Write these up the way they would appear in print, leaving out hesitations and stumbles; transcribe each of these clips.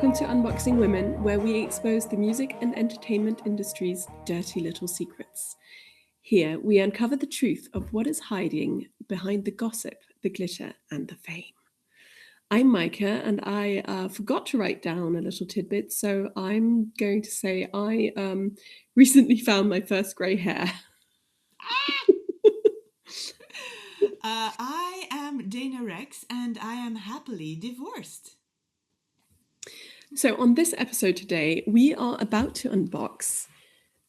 welcome to Unboxing Women, where we expose the music and entertainment industry's dirty little secrets. Here, we uncover the truth of what is hiding behind the gossip, the glitter, and the fame. I'm Micah, and I forgot to write down a little tidbit, so I'm going to say I recently found my first grey hair. I am Dana Rex, and I am happily divorced. So, on this episode today, we are about to unbox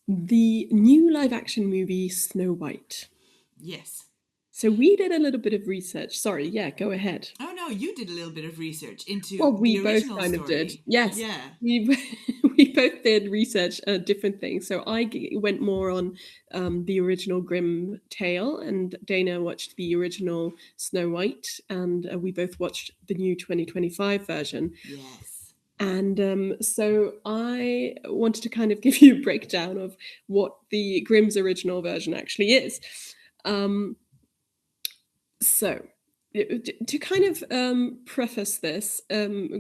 the new live action movie Snow White. Yes. So we did a little bit of research. Sorry, yeah, go ahead. Oh no, you did a little bit of research into Well, the we both original kind of did. story. Yes, Yeah. we we both did research different things. So went more on the original Grimm tale, and Dana watched the original Snow White, and we both watched the new 2025 version. Yes. And so I wanted to kind of give you a breakdown of what the Grimm's original version actually is. So, to kind of preface this,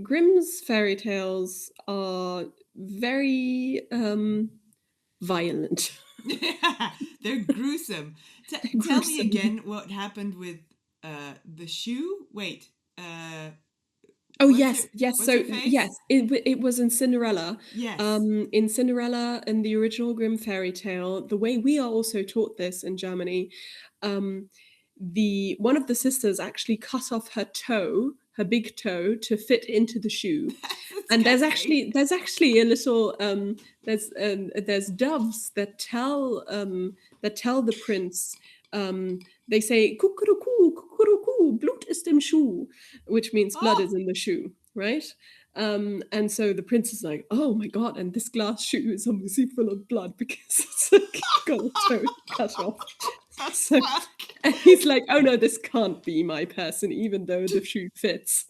Grimm's fairy tales are very violent. They're gruesome. Tell me Gruesome. again what happened with the shoe. Wait. Oh What's yes, her yes. What's her So yes, face? it was in Cinderella. Yes. In Cinderella, in the original Grimm fairy tale, the way we are also taught this in Germany, um, the one of the sisters actually cut off her toe, her big toe, to fit into the shoe. That's And disgusting. there's actually a little there's doves that tell the prince, they say kukuruku kukuruku blut ist im Schuh, which means blood Oh. is in the shoe, right? And so the prince is like, oh my god, and this glass shoe is obviously full of blood because it's like got a toe cut off. The So, fuck. and he's like, oh no, this can't be my person, even though the shoe fits.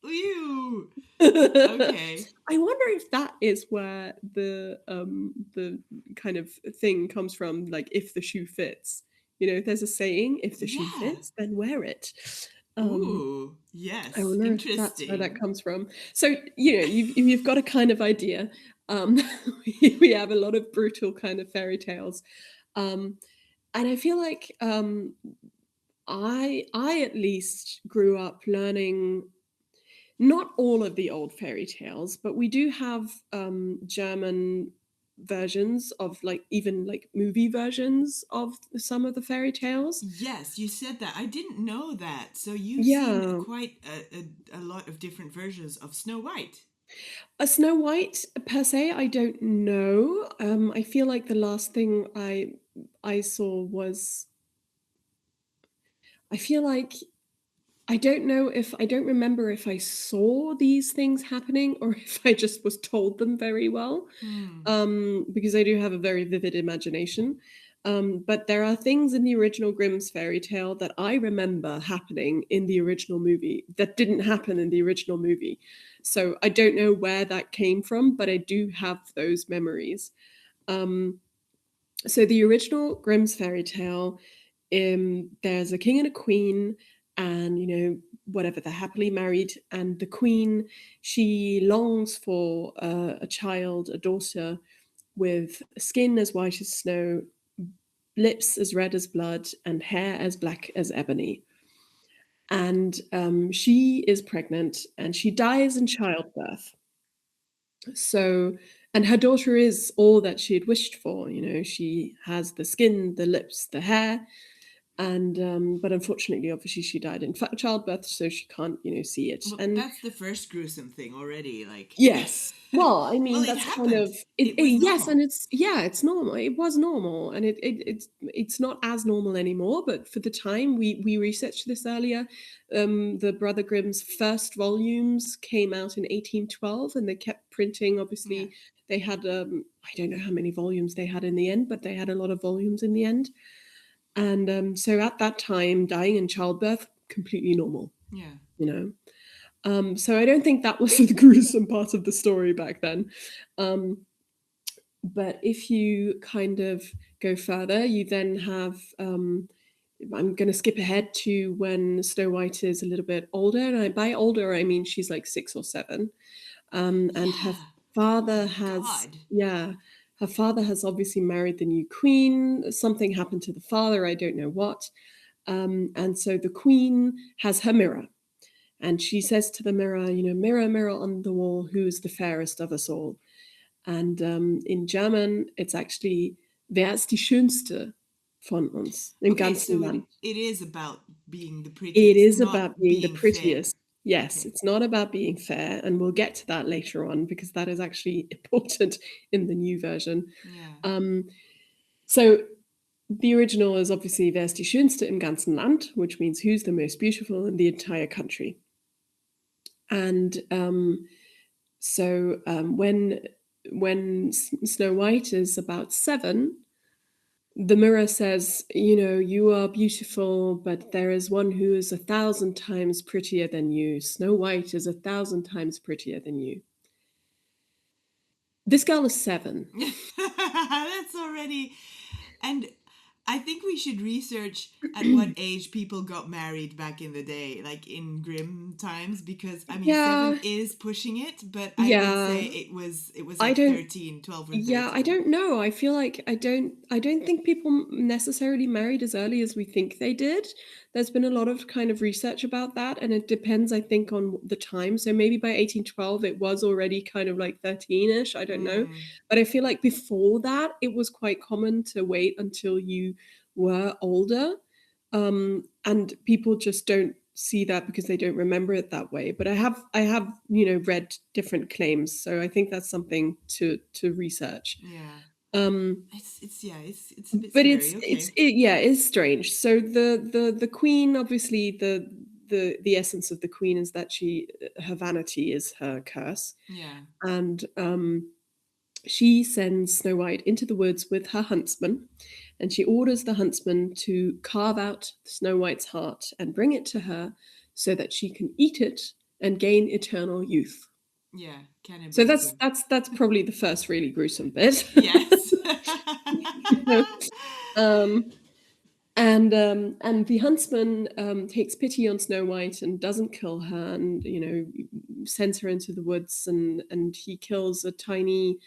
Ew. Okay. I wonder if that is where the kind of thing comes from, like if the shoe fits. You know, there's a saying, if the shoe Yeah. fits, then wear it. Um, Ooh. I Yes. wonder if that's where that Interesting. comes from. So, you know, you've got a kind of idea. Um, we have a lot of brutal kind of fairy tales. Um, and I feel like I at least grew up learning not all of the old fairy tales, but we do have German versions of, like, even like movie versions of some of the fairy tales. Yes, you said that. I didn't know that. So you've seen Yeah. quite a lot of different versions of Snow White. A Snow White per se, I don't know. I feel like the last thing I saw was, I feel like, I don't remember if I saw these things happening or if I just was told them very well, Hmm. because I do have a very vivid imagination. But there are things in the original Grimm's fairy tale that I remember happening in the original movie that didn't happen in the original movie. So I don't know where that came from, but I do have those memories. Um, so the original Grimm's fairy tale, there's a king and a queen, and you know, whatever, they're happily married, and the queen, she longs for a child, a daughter, with skin as white as snow, lips as red as blood, and hair as black as ebony. And she is pregnant, and she dies in childbirth. So, and her daughter is all that she had wished for. You know, she has the skin, the lips, the hair, and but unfortunately, obviously, she died in childbirth, so she can't, you know, see it. Well, And that's the first gruesome thing already. Like, yes, well, I well, mean, it that's kind happened. of It was yes, and normal. it's, yeah, it's normal. It was normal, and it's not as normal anymore. But for the time, we researched this earlier. The Brother Grimm's first volumes came out in 1812, and they kept printing. Yeah. Obviously, they had I don't know how many volumes they had in the end, but they had a lot of volumes in the end. And so at that time, dying in childbirth, completely normal, Yeah. you know. So I don't think that was the gruesome part of the story back then. Um, but if you kind of go further, you then have, I'm going to skip ahead to when Snow White is a little bit older. And by older, I mean she's like 6 or 7. And her Yeah. Oh father my has, God. yeah, her father has obviously married the new queen. Something happened to the father, I don't know what. And so the queen has her mirror. And she says to the mirror, mirror, mirror on the wall, who is the fairest of us all? And in German, it's actually, wer ist die Schönste von uns im Okay, ganzen so it Land? it is about being the It prettiest, is about not being the being fair. prettiest. Yes, Okay. it's not about being fair. And we'll get to that later on because that is actually important in the new version. Yeah. Um, so the original is obviously Wer ist die Schönste im ganzen Land, which means who's the most beautiful in the entire country. And when Snow White is about 7, the mirror says, you are beautiful, but there is one who is 1,000 times prettier than you. Snow White is 1,000 times prettier than you. This girl is 7. That's already. And I think we should research at what age people got married back in the day, like in grim times, because I mean, Yeah, 7 is pushing it, but I would yeah. say it was I like don't 13, 12 or Yeah, I 13. don't know. I feel like I don't think people necessarily married as early as we think they did. There's been a lot of kind of research about that, and it depends, I think, on the time. So maybe by 1812 it was already kind of like 13ish, I don't know. Mm, But I feel like before that it was quite common to wait until you were older. And people just don't see that because they don't remember it that way. But I have read different claims, so I think that's something to research. yeah. um It's yeah, it's a bit but scary. Okay. yeah, it's strange. So the queen, obviously, the essence of the queen is that her vanity is her curse. Yeah. And she sends Snow White into the woods with her huntsman, and she orders the huntsman to carve out Snow White's heart and bring it to her so that she can eat it and gain eternal youth. Yeah, So that's cannibalism. that's that's probably the first really gruesome bit. Yes. You know? um, and the huntsman takes pity on Snow White and doesn't kill her, and sends her into the woods, and he kills a tiny,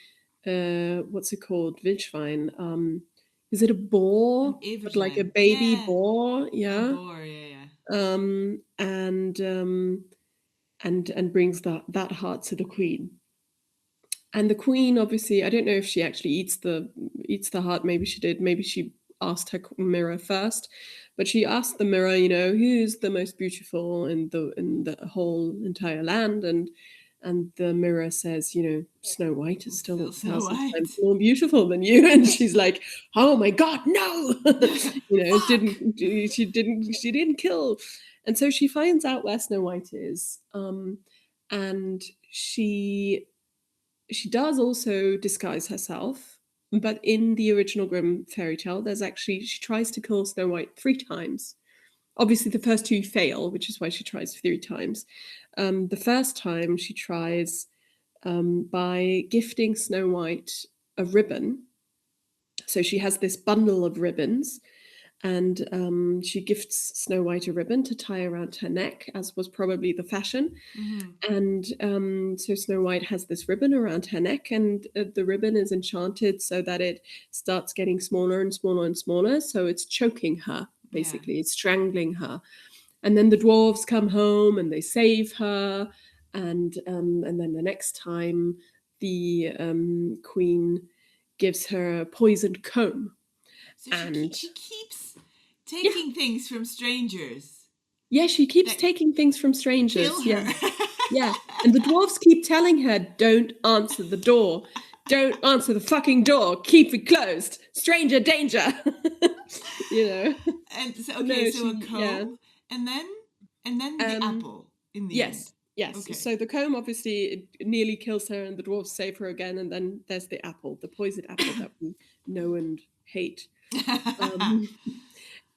what's it called, wildschwein. Is it a An boar, but like a Evershine. baby Yeah. boar? A Yeah. boar, yeah, yeah. um and um and brings that heart to the queen. And the queen, obviously, I don't know if she actually eats the heart. Maybe she did. Maybe she asked her mirror first, but she asked the mirror, who's the most beautiful in the whole entire land. And the mirror says, Snow White is still Still a Snow thousand times White. more beautiful than you. And she's like, oh my god, no. Fuck! She didn't kill. And so she finds out where Snow White is. And she does also disguise herself, but in the original Grimm fairy tale, she tries to kill Snow White 3 times. Obviously, the first 2 fail, which is why she tries 3 times. The first time she tries by gifting Snow White a ribbon. So she has this bundle of ribbons, and she gifts Snow White a ribbon to tie around her neck, as was probably the fashion. Hmm. And so Snow White has this ribbon around her neck, and the ribbon is enchanted so that it starts getting smaller and smaller and smaller. So it's choking her, Yeah. basically, it's strangling her. And then the dwarves come home and they save her. And then the next time, the queen gives her a poisoned comb. So And she keeps yeah, taking things from strangers yeah, she keeps that taking things from kill strangers. Yeah. her. Yeah. And the dwarves keep telling her, don't answer the door. Don't answer the fucking door. Keep it closed. Stranger danger. you know. And so, okay, No, so a she yeah. comb, and then the Um apple in the end. yes. Yes. Okay. So the comb, obviously, it nearly kills her, and the dwarves save her again, and then there's the apple, the poisoned apple that we know and hate. Um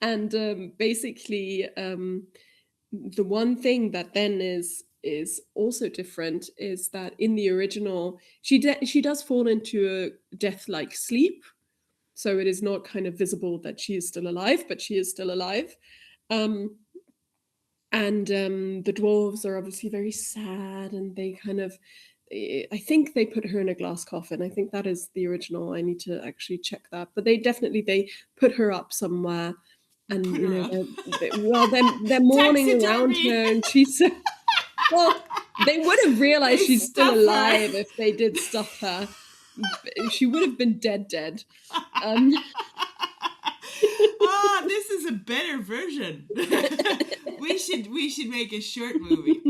and basically, the one thing that then is also different is that in the original, she does fall into a death-like sleep, so it is not kind of visible that she is still alive, but she is still alive. Um, and the dwarves are obviously very sad, and they kind of I think they put her in a glass coffin. I think that is the original. I need to actually check that. But they put her up somewhere, and Put her up. they're mourning around Taxidermy. her, and she's so well. They would have realized They she's still stuff her. alive if they did stuff her. She would have been dead. Um, This is a better version. we should make a short movie.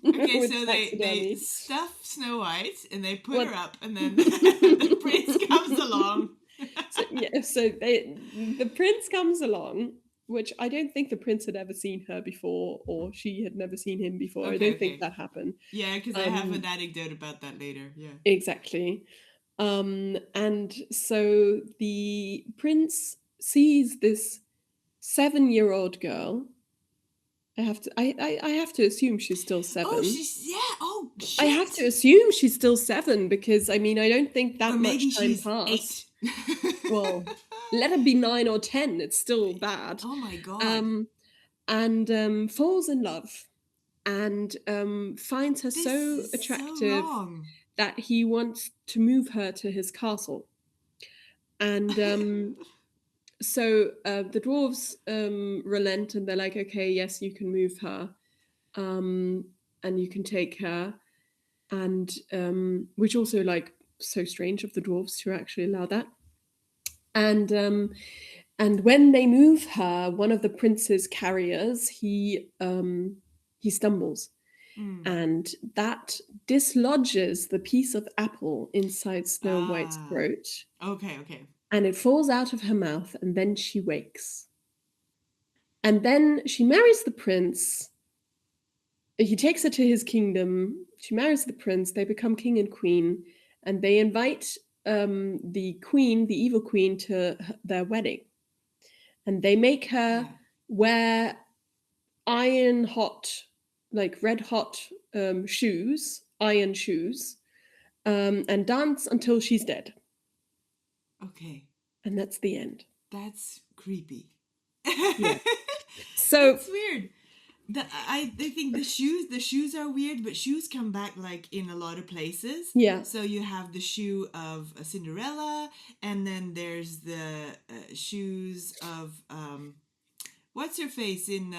Okay, with so they taxidermy. stuff Snow White and they put What? her up, and then the prince comes along. So the prince comes along, which I don't think the prince had ever seen her before, or she had never seen him before. I don't think that happened. Yeah, because I have an anecdote about that later. Yeah. Exactly. And so the prince sees this 7-year-old girl. I have to assume she's still 7. Oh, shit. I have to assume she's still 7 because I mean I don't think that or maybe much time she's passed. 8. Well, let her be 9 or 10. It's still bad. Oh my god. And falls in love and finds her This so is attractive so wrong. that he wants to move her to his castle. And so the dwarves relent and they're like, okay, yes, you can move her, and you can take her, and which also like so strange of the dwarves to actually allow that. And when they move her, one of the prince's carriers, he stumbles, and that dislodges the piece of apple inside Snow White's throat. Okay. And it falls out of her mouth, and then she wakes. And then she marries the prince. He takes her to his kingdom. She marries the prince. They become king and queen, and they invite the queen, the evil queen, to their wedding. And they make her wear iron hot, like red hot shoes, iron shoes, and dance until she's dead. Okay. And that's the end. That's creepy. Yeah. So that's weird. I think the shoes are weird, but shoes come back like in a lot of places. Yeah. So you have the shoe of a Cinderella, and then there's the shoes of what's her face in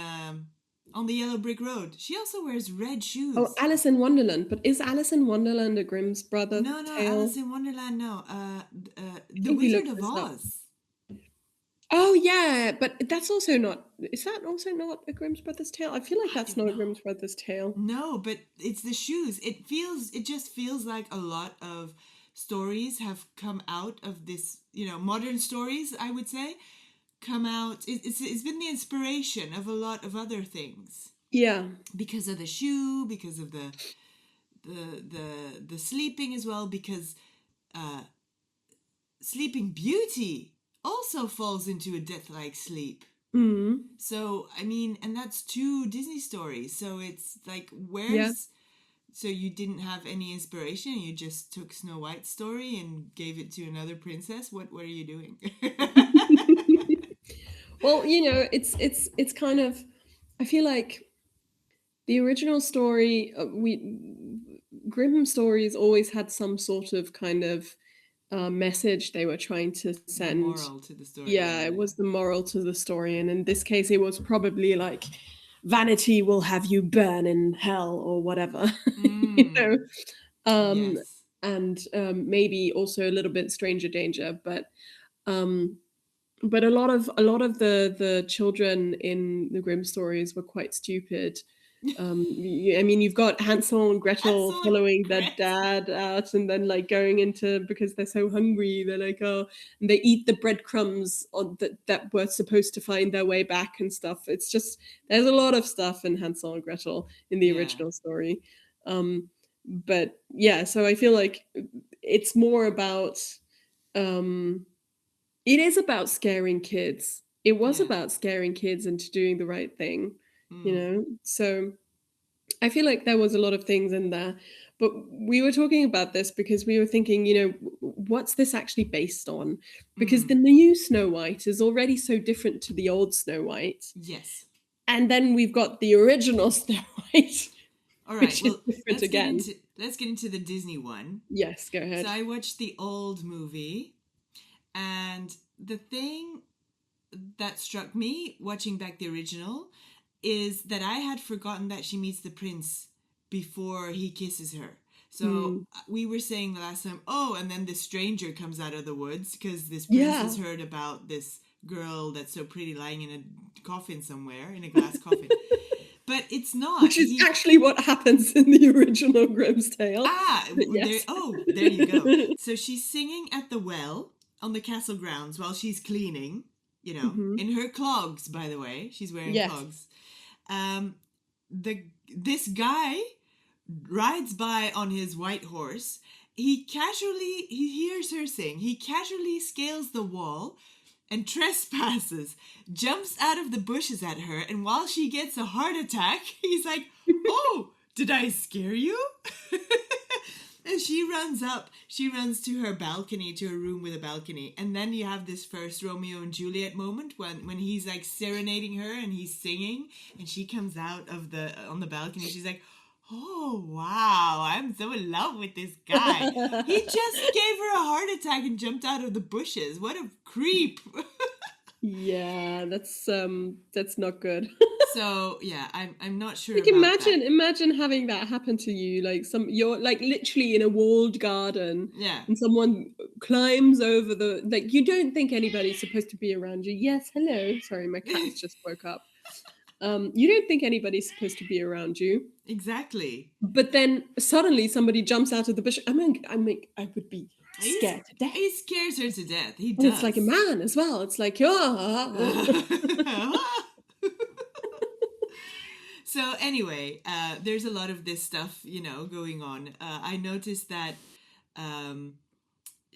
on the Yellow Brick Road. She also wears red shoes. Oh, Alice in Wonderland. But is Alice in Wonderland a Grimm's brother No, tale? Alice in Wonderland. No, the Wizard of Oz. Oh yeah, but that's also not. Is that also not a Grimm's Brothers tale? I feel like that's not a Grimm's Brothers tale. No, but it's the shoes. It just feels like a lot of stories have come out of this. Modern stories, I would say, come out. It's been the inspiration of a lot of other things. Yeah, because of the shoe, because of the sleeping as well, because Sleeping Beauty also falls into a death-like sleep. Mm-hmm. So, I mean, and that's 2 Disney stories. So it's like, so you didn't have any inspiration, you just took Snow White's story and gave it to another princess? What are you doing? Well, it's kind of, I feel like the original story, Grimm stories always had some sort of kind of message they were trying to send. The moral to the story. Yeah, it was the moral to the story, and in this case, it was probably like vanity will have you burn in hell or whatever. Yes. And maybe also a little bit stranger danger, but a lot of the children in the Grimm stories were quite stupid. I mean, you've got Hansel and Gretel following their dad out, and then like going into, because they're so hungry, they're like, oh, and they eat the breadcrumbs that were supposed to find their way back and stuff. It's just, there's a lot of stuff in Hansel and Gretel in the original story. But yeah, so I feel like it's more about, it is about scaring kids. It was about scaring kids into doing the right thing. So I feel like there was a lot of things in there, but we were talking about this because we were thinking, what's this actually based on? Because the new Snow White is already so different to the old Snow White. Yes. And then we've got the original Snow White. All right. which is Well, different again. let's get into the Disney one. Yes, go So ahead. I watched the old movie, and the thing that struck me watching back the original is that I had forgotten that she meets the prince before he kisses her. So Hmm. we were saying the last time, oh, and then this stranger comes out of the woods because this prince has Yeah. heard about this girl that's so pretty lying in a coffin somewhere, in a glass coffin. But it's not. Which is actually what happens in the original Grimm's tale. But There, yes. oh, there you go. So she's singing at the well on the castle grounds while she's cleaning, Hmm. in her clogs, by the way. She's wearing Yes. clogs. Um, this guy rides by on his white horse. He hears her sing. He casually scales the wall and trespasses, jumps out of the bushes at her, and while she gets a heart attack, he's like, "Oh, did I scare you?" And she runs up. She runs to her balcony, to her room with a balcony. And then you have this first Romeo and Juliet moment when he's like serenading her and he's singing, and she comes out of the on the balcony. She's like, "Oh wow, I'm so in love with this guy. He just gave her a heart attack and jumped out of the bushes. What a creep." Yeah, that's not good. So yeah, I'm not sure Like about that. imagine having that happen to you, like you're like literally in a walled garden Yeah. and someone climbs over the like you don't think anybody's supposed to be around you. Yes, hello. Sorry, my cats just woke up. You don't think anybody's supposed to be around you. Exactly. But then suddenly somebody jumps out of the bush. I would be He's scared to death. he scares her to death. He And it's like a does. man as well. It's like, oh. So anyway, there's a lot of this stuff, going on. I noticed that um,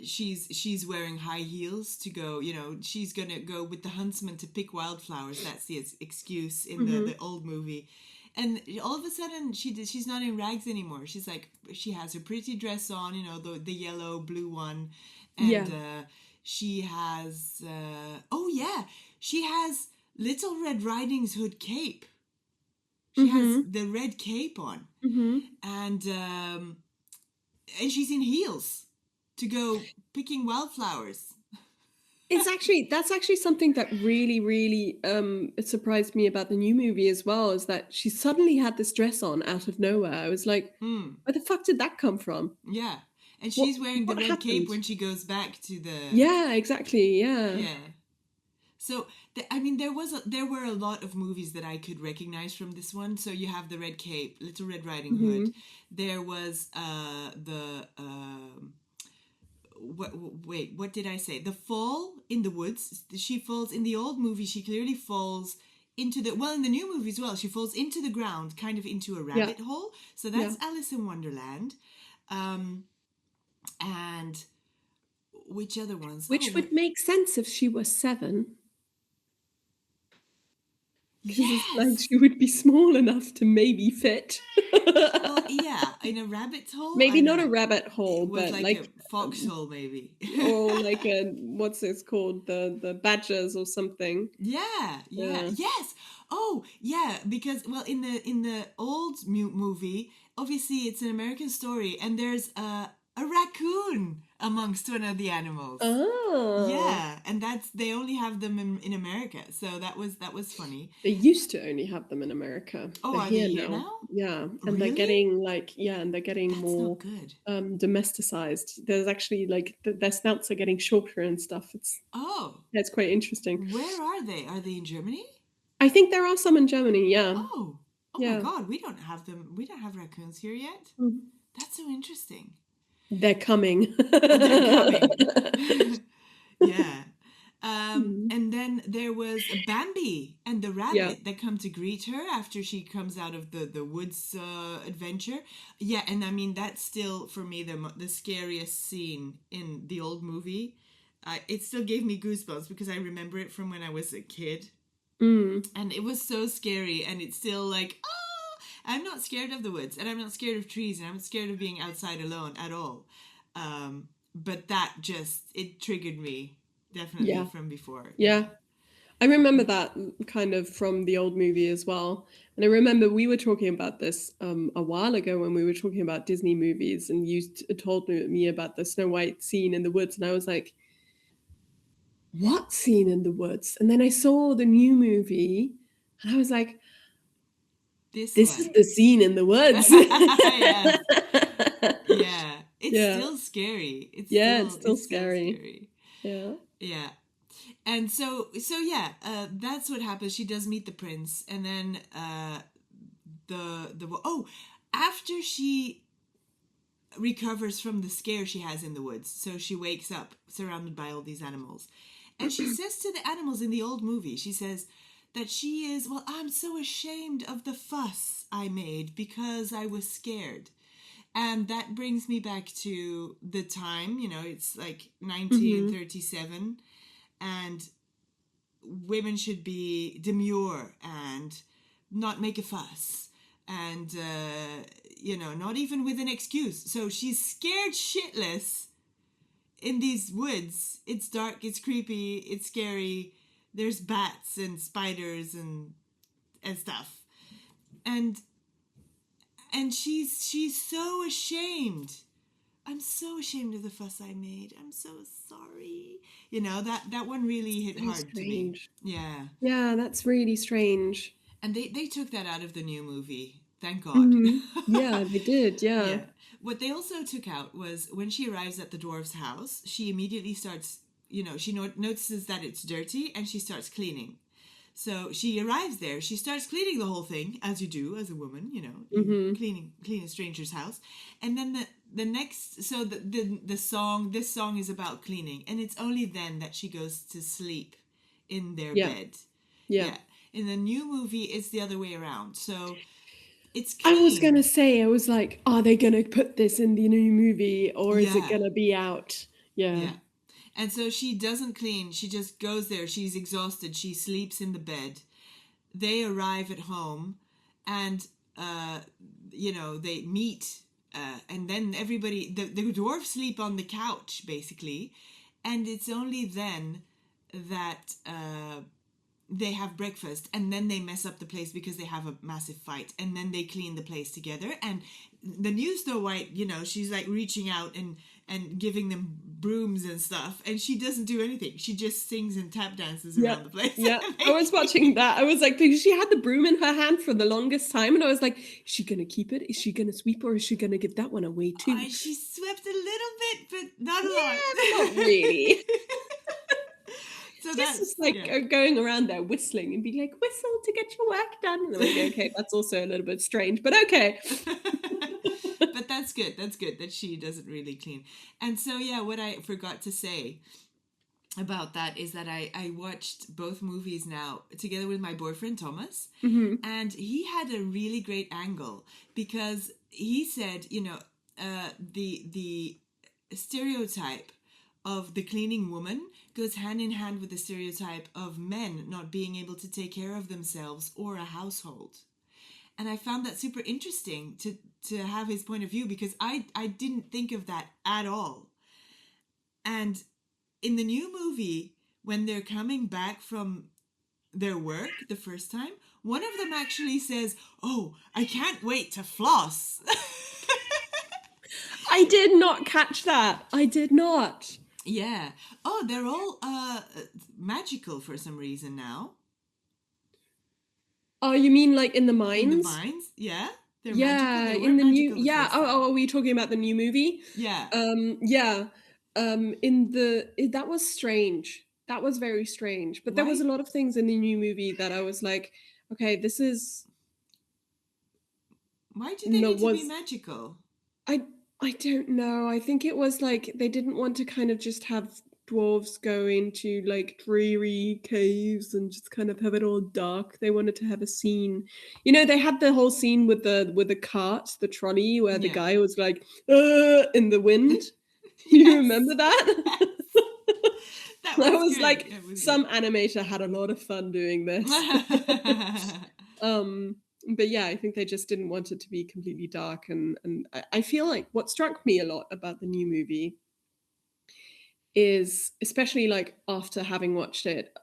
she's wearing high heels to go. She's gonna go with the huntsman to pick wildflowers. That's the excuse in the Hmm. the old movie. And all of a sudden, she's not in rags anymore. She's like, she has her pretty dress on, the yellow blue one, and Yeah. she has oh yeah, she has Little Red Riding's Hood cape. She has Hmm. the red cape on, Hmm. and she's in heels to go picking wildflowers. That's actually something that really, really it surprised me about the new movie as well, is that she suddenly had this dress on out of nowhere. I was like, Hmm. where the fuck did that come from? Yeah, and What she's wearing the what red cape happened? when she goes back to the Yeah, exactly. Yeah. yeah. So there were a lot of movies that I could recognize from this one. So you have the Red Cape, Little Red Riding Hood. Hmm. There was the what did I say? The fall in the woods. She falls in the old movie. She clearly falls into the in the new movie as well. She falls into the ground, kind of into a Yeah. rabbit hole. So Yeah. that's Alice in Wonderland. Um, and which other ones? Which would make sense if she was 7. Because it's like Yes. she would be small enough to maybe fit. Well, yeah, in a rabbit hole, I Maybe don't not a know. rabbit hole, It was but like a like, foxhole, maybe. or like a what's this called, the badgers or something. Yeah, yeah, Yeah. yes. Oh, yeah, because in the old movie, obviously it's an American story, and there's a raccoon amongst one of the animals. Oh, Yeah, and they only have them in America, so that was funny. they used to only have them in America. Oh, They're are they here here now. now? Yeah, and they're Really? getting like and they're getting That's not more good. domesticized. There's actually like their snouts are getting shorter and stuff. Oh, It's quite interesting. where are they? Are they in Germany? I think there are some in Germany. Yeah, Oh, oh my yeah. God, we don't have them. We don't have raccoons here yet. Mhm. That's so interesting. They're coming. They're coming. Yeah. Mm. And then there was Bambi and the Yeah. rabbit that come to greet her after she comes out of the woods adventure. Yeah, and I mean that's still for me the scariest scene in the old movie. It still gave me goosebumps because I remember it from when I was a kid, Mm. and it was so scary. And it's still like, oh, I'm not scared of the woods, and I'm not scared of trees, and I'm not scared of being outside alone at all. But that just it triggered me definitely Yeah. from before. Yeah. Yeah. I remember that kind of from the old movie as well. And I remember we were talking about this a while ago when we were talking about Disney movies, and you told me about the Snow White scene in the woods, and I was like, "What scene in the woods?" And then I saw the new movie, and I was like, This "This is one. the scene in the woods." Yes. Yeah. It's Yeah, still scary. yeah, it's still It's still scary. scary. Yeah. Yeah. And so yeah, that's what happens. She does meet the prince, and then the oh, after she recovers from the scare she has in the woods, so she wakes up surrounded by all these animals, and she says to the animals in the old movie, she says that she is, well, I'm so ashamed of the fuss I made because I was scared. And that brings me back to the time, it's like Mm-hmm. 1937, and women should be demure and not make a fuss, and not even with an excuse. So she's scared shitless in these woods. It's dark, it's creepy, it's scary. There's bats and spiders and stuff, and she's so ashamed. I'm so ashamed of the fuss I made. I'm so sorry. That one really hit So hard to me. strange. Yeah. Yeah, that's really strange. And they took that out of the new movie. Thank God. Hmm. Yeah, they did. Yeah. Yeah. What they also took out was when she arrives at the dwarf's house, she immediately starts, she notices that it's dirty and she starts cleaning. So she arrives there. She starts cleaning the whole thing, as you do as a woman. You Hmm. clean a stranger's house, and then the next. So this song is about cleaning, and it's only then that she goes to sleep in their Yeah. bed. Yeah. Yeah. In the new movie, it's the other way around. So it's I was clean. gonna say, I was like, are they gonna put this in the new movie or is it Yeah. gonna be out? Yeah. Yeah. And so she doesn't clean. She just goes there. She's exhausted. She sleeps in the bed. They arrive at home, and uh, they meet, and then everybody, the dwarfs sleep on the couch basically, and it's only then that they have breakfast, and then they mess up the place because they have a massive fight, and then they clean the place together. And the new Snow White, she's like reaching out and giving them brooms and stuff, and she doesn't do anything. She just sings and tap dances Yeah. around the place. Yeah. I was watching that. I was like, because she had the broom in her hand for the longest time, and I was like, is she gonna keep it? Is she gonna sweep, or is she gonna give that one away too? She swept a little bit, but not a lot. Yeah, but not really. So She's that's, just like yeah. going around there whistling and being like, whistle to get your work done. And I'm like, okay, that's also a little bit strange, but okay. But that's good. That's good that she doesn't really clean. And so, yeah, what I forgot to say about that is that I watched both movies now together with my boyfriend Thomas, Hmm. and he had a really great angle because he said, the stereotype of the cleaning woman goes hand in hand with the stereotype of men not being able to take care of themselves or a household. And I found that super interesting to have his point of view, because I didn't think of that at all. And in the new movie, when they're coming back from their work the first time, one of them actually says, "Oh, I can't wait to floss." I did not catch that. I did not. Yeah. Oh, they're all magical for some reason now. Oh, you mean like in the In the mines? mines, yeah, they're magical. Yeah, They in weren't the new, magical the yeah. first Oh, time. are we talking about the new movie? Yeah. Yeah. That was strange. That was very strange. But there was Why? a lot of things in the new movie that I was like, okay, this is Why do they no need to be was magical? I I don't know. I think it was like they didn't want to kind of just have dwarves go into like dreary caves and just kind of have it all dark. They wanted to have a scene. You know, they had the whole scene with the cart, the trolley, where the Yeah. guy was like, in the wind. You Yes. remember that? Yes. That I was was good. like, That was good. some animator had a lot of fun doing this. um, but yeah, I think they just didn't want it to be completely dark, and I feel like what struck me a lot about the new movie is, especially like after having watched it,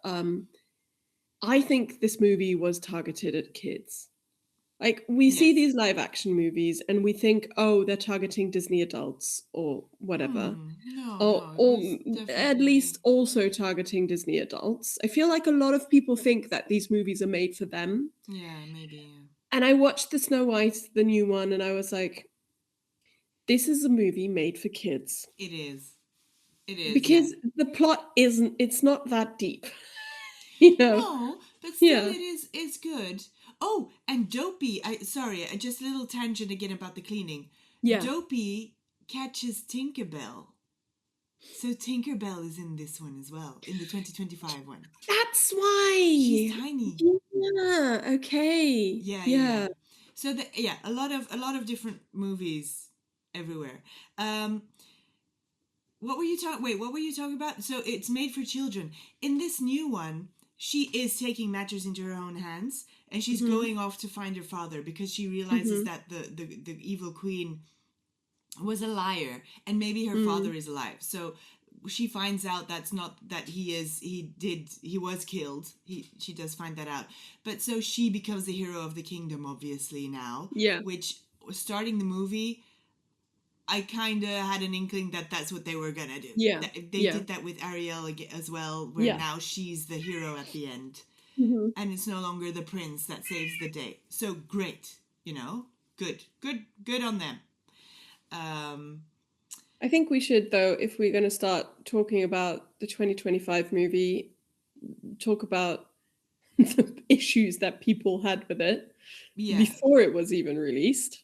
I think this movie was targeted at kids. Like, we see Yes. these live action movies and we think, oh, they're targeting Disney adults or whatever. No, Or, no, it or was at least definitely. also targeting Disney adults. I feel like a lot of people think that these movies are made for them. Yeah, maybe. Yeah. And I watched the Snow White, the new one, and I was like, this is a movie made for kids. It is. It is. Yeah. Because the plot isn't, it's not that deep, you know? No, but still, Yeah. it is. It's good. Oh, and Dopey. Just a little tangent again about the cleaning. Yeah. Dopey catches Tinkerbell. So Tinkerbell is in this one as well, in the 2025 one. That's She's why. tiny. Yeah. Okay. Yeah, yeah, yeah. Yeah. So yeah, a lot of different movies everywhere. Um, what were you talking? Wait, what were you talking about? So it's made for children. In this new one, she is taking matters into her own hands, and she's Hmm. going off to find her father because she realizes Hmm. that the evil queen was a liar, and maybe her father Mm. is alive. So she finds out that's not that he was killed. She does find that out. But so she becomes the hero of the kingdom, obviously now, Yeah. which starting the movie, I kind of had an inkling that that's what they were gonna do. Yeah. That they Yeah. did that with Ariel as well, where Yeah. now she's the hero at the end, Hmm. and it's no longer the prince that saves the day. So great, good, good, good on them. Um, I think we should, though, if we're going to start talking about the 2025 movie, talk about the issues that people had with it yeah, before it was even released.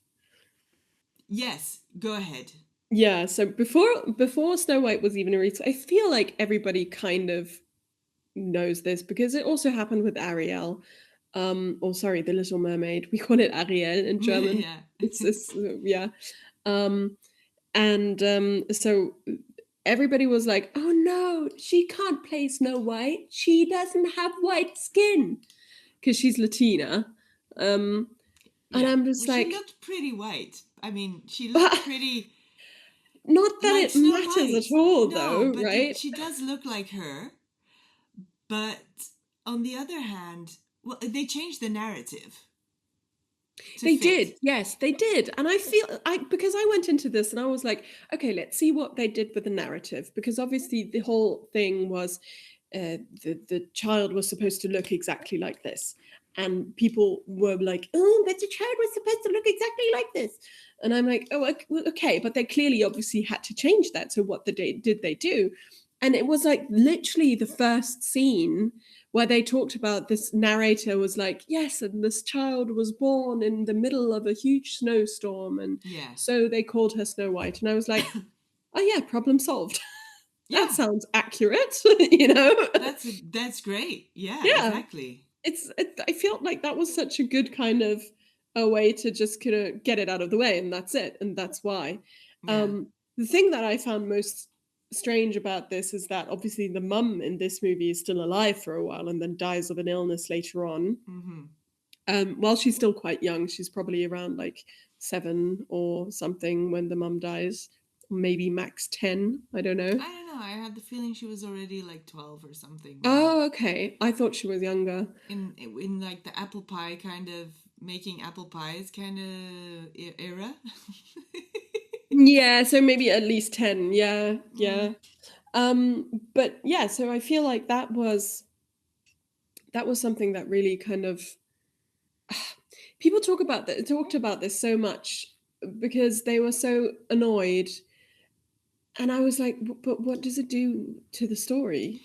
yes, go ahead. Yeah, so before Snow White was even released, I feel like everybody kind of knows this because it also happened with Ariel. Or sorry, the Little Mermaid. We call it Ariel in German. Yeah. It's yeah. Um, and so everybody was like, "Oh no, she can't play Snow White. She doesn't have white skin because she's Latina." Um, and Yeah. I'm Well, just she like, looked pretty white. I mean, she looked but pretty not that like it Snow matters White. at all, No, though, but right? she does look like her. But on the other hand, well, they changed the narrative to They fit. did, yes, they did. And I feel I because I went into this and I was like, okay, let's see what they did with the narrative. Because obviously the whole thing was the child was supposed to look exactly like this. And people were like, oh, but the child was supposed to look exactly like this. And I'm like, oh, okay, but they clearly obviously had to change that. So what did they do? And it was like literally the first scene where they talked about this narrator was like, yes, and this child was born in the middle of a huge snowstorm. And Yeah. so they called her Snow White. And I was like, oh, yeah, problem solved. That Yeah. sounds accurate, you know? That's great. Yeah, Yeah. exactly. I felt like that was such a good kind of a way to just kind of get it out of the way, and that's it. And that's why. Yeah. The thing that I found most strange about this is that obviously the mum in this movie is still alive for a while and then dies of an illness later on. Mhm. While she's still quite young, she's probably around like 7 or something when the mum dies, maybe max 10. I don't know. I don't know. I had the feeling she was already like 12 or something when Oh, okay. I thought she was younger. in like the apple pie kind of making apple pies kind of era. Yeah, so maybe at least 10. Yeah, Yeah. yeah. But yeah, so I feel like that was something that really kind of people talked about this so much because they were so annoyed, and I was like, But what does it do to the story?"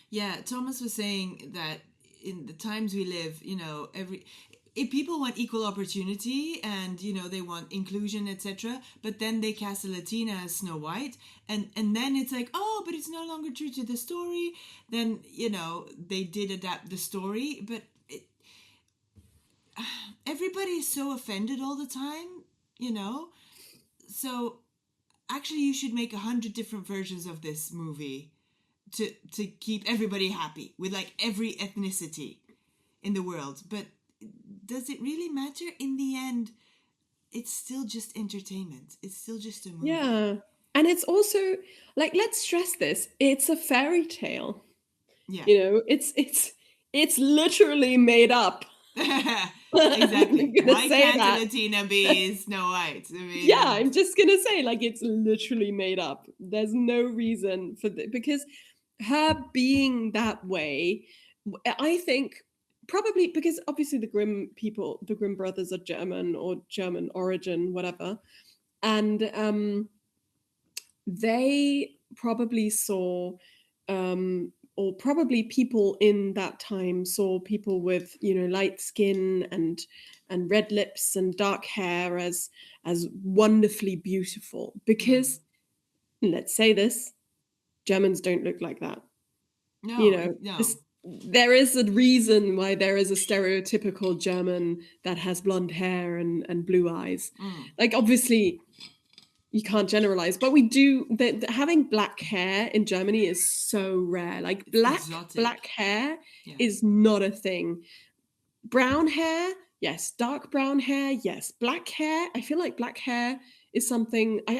Yeah, Thomas was saying that in the times we live, every if people want equal opportunity and they want inclusion, etc., but then they cast a Latina as Snow White, and then it's like, oh, but it's no longer true to the story. Then they did adapt the story, but everybody is so offended all the time, so actually you should make 100 different versions of this movie to keep everybody happy with like every ethnicity in the world. But does it really matter in the end? It's still just entertainment. It's still just a movie. Yeah. And it's also like, let's stress this, it's a fairy tale. Yeah. You know, it's It's literally made up. I'm Exactly. gonna Why say can't a that. Latina be Snow White? I Yeah, mean, I'm just gonna say, like, it's literally made up. There's no reason for because her being that way, I think probably because obviously the Grimm brothers are German or German origin, whatever, and they probably saw or probably people in that time saw people with light skin and red lips and dark hair as wonderfully beautiful mm, because let's say this, Germans don't look like that. no, no. This, there is a reason why there is a stereotypical German that has blonde hair and blue eyes. Mm, Like obviously you can't generalize, but we do having black hair in Germany is so rare. Like it's exotic. black hair Yeah. is not a thing. Brown hair, yes. Dark brown hair, yes. Black hair, I feel like black hair is something I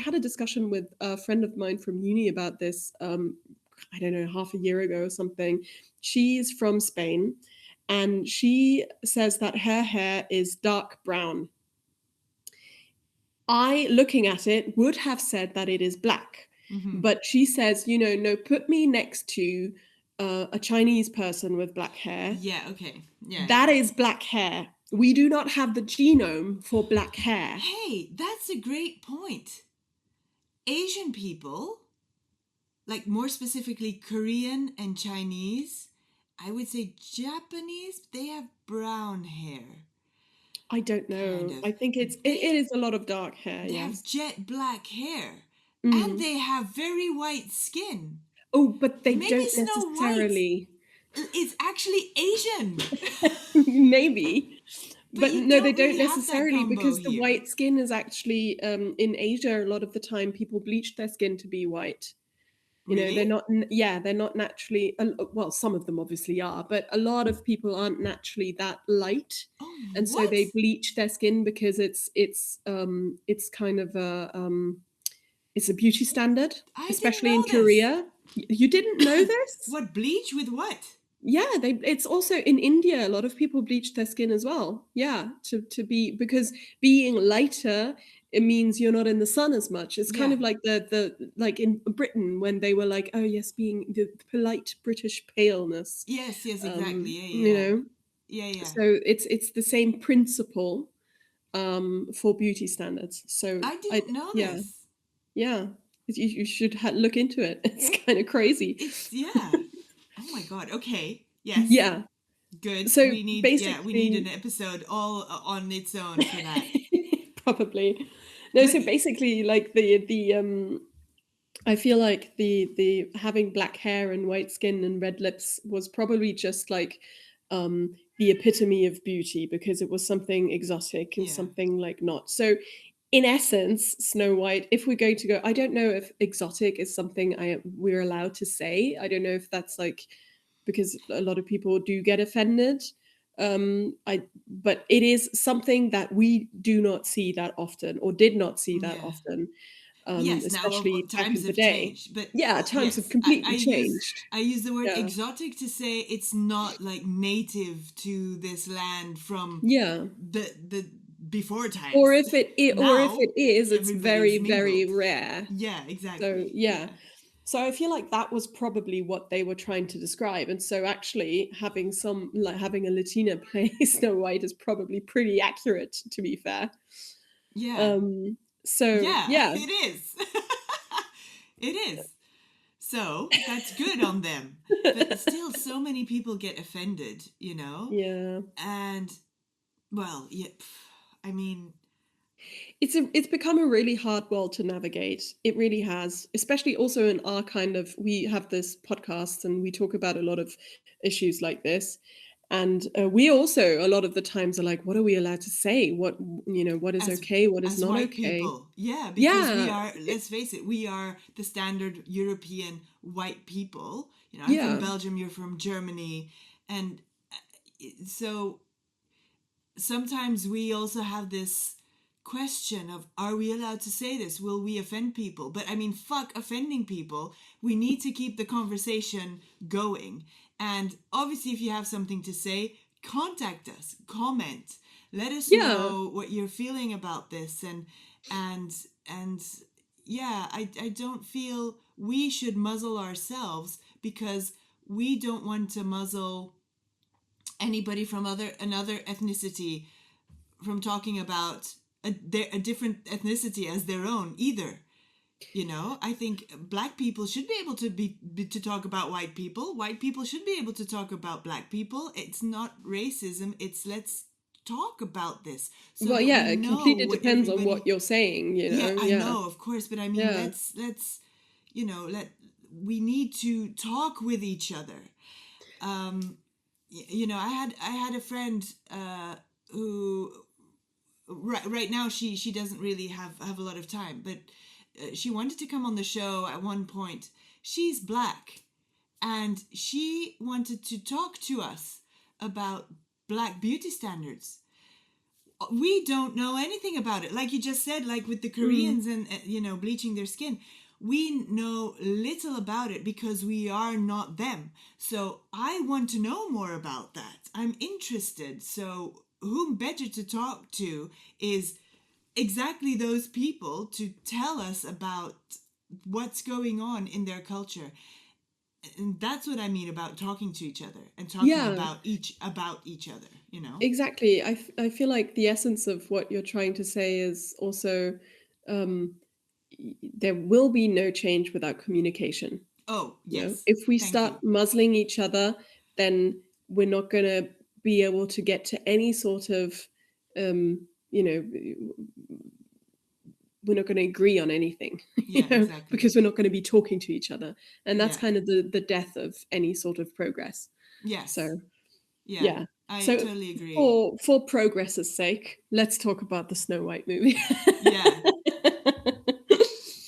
had a discussion with a friend of mine from uni about this I don't know, half a year ago or something. She's from Spain and she says that her hair is dark brown. I, looking at it, would have said that it is black. Hmm. But she says, no, put me next to a Chinese person with black hair. Yeah, okay. Yeah, yeah. That is black hair. We do not have the genome for black hair. Hey, that's a great point. Asian people, like more specifically Korean and Chinese, I would say Japanese, they have brown hair. I don't Kind know. of. I think it They is a lot of dark hair, they have yes. jet black hair. And Mm. they have very white skin. Oh, but they Maybe don't Snow White necessarily. is actually Asian. Maybe. But But you no, they don't don't really have that necessarily combo because the here. white skin is actually in Asia a lot of the time people bleach their skin to be white. Really? They're not naturally well, some of them obviously are, but a lot of people aren't naturally that light. Oh, And so what? they bleach their skin because it's kind of it's a beauty standard, I didn't especially in know this. Korea. You didn't know this? What, bleach with what? Yeah, it's also in India. A lot of people bleach their skin as well. Yeah, to be because being lighter it means you're not in the sun as much. It's kind Yeah. of like the like in Britain when they were like, oh yes, being the polite British paleness. Yes, yes, exactly. Yeah, You yeah, know, yeah. Yeah, yeah. so it's the same principle for beauty standards. So I didn't know yeah, this. yeah, you should look into it. It's kind of crazy. It's, yeah. Oh my God. Okay. Yes. Yeah. Good. So We need an basically, episode all on its own for that. probably. No, But so basically like the I feel like the having black hair and white skin and red lips was probably just like the epitome of beauty because it was something exotic and yeah. something like not. So in essence, Snow White, if we're going to go, I don't know if exotic is something we're allowed to say. I don't know if that's like because a lot of people do get offended. But it is something that we do not see that often or did not see that Yeah. often, Yes, now especially back times in the have day. changed, but Yeah, times have yes, completely changed. I use the word Yeah, exotic to say it's not like native to this land from yeah. the before times. Or if Now it is, it's everybody's very very mingled. rare. Yeah, So exactly. yeah. Yeah. So I feel like that was probably what they were trying to describe. And so actually having a Latina play Snow White is probably pretty accurate, to be fair. Yeah. So Yeah, yeah. it is. It is. So that's good on them. But still, so many people get offended, you know? Yeah. And, well, yeah, I mean, It's become a really hard world to navigate. It really has, especially also in our kind of we have this podcast and we talk about a lot of issues like this. And we also a lot of the times are like, what are we allowed to say? What is as okay? What is as not white okay? people, yeah, because we Yeah, are, let's face it, we are the standard European white people. You know, I'm from yeah, Belgium, you're from Germany, and so sometimes we also have this question of, are we allowed to say this? Will we offend people? But I mean, fuck offending people. We need to keep the conversation going. And obviously, if you have something to say, contact us, comment, let us Yeah. know what you're feeling about this. And, and yeah, I don't feel we should muzzle ourselves because we don't want to muzzle anybody from another ethnicity from talking about a different ethnicity as their own either. I think black people should be able to to talk about white people. White people should be able to talk about black people. It's not racism. It's let's talk about this so Well, that we yeah, it know completely what depends on everybody. what you're saying, you Yeah, know? I Yeah. know, of course, but I mean, Yeah. let's let we need to talk with each other. Um, I had a friend who right now she doesn't really have a lot of time, but she wanted to come on the show at one point. She's black, and she wanted to talk to us about black beauty standards. We don't know anything about it, like you just said, like with the Mm. Koreans and bleaching their skin. We know little about it because we are not them. So I want to know more about that. I'm interested. So whom better to talk to is exactly those people to tell us about what's going on in their culture. And that's what I mean about talking to each other and talking Yeah, about each other. exactly. I feel like the essence of what you're trying to say is also um, there will be no change without communication. Oh, You know, yes. if we Thank start you. muzzling each other, then we're not going to be able to get to any sort of, you know, we're not going to agree on anything, Yeah, exactly. because we're not going to be talking to each other, and that's Yeah. kind of the death of any sort of progress. Yes. So Yeah. yeah. I So totally agree. for progress's sake, let's talk about the Snow White movie. Yeah.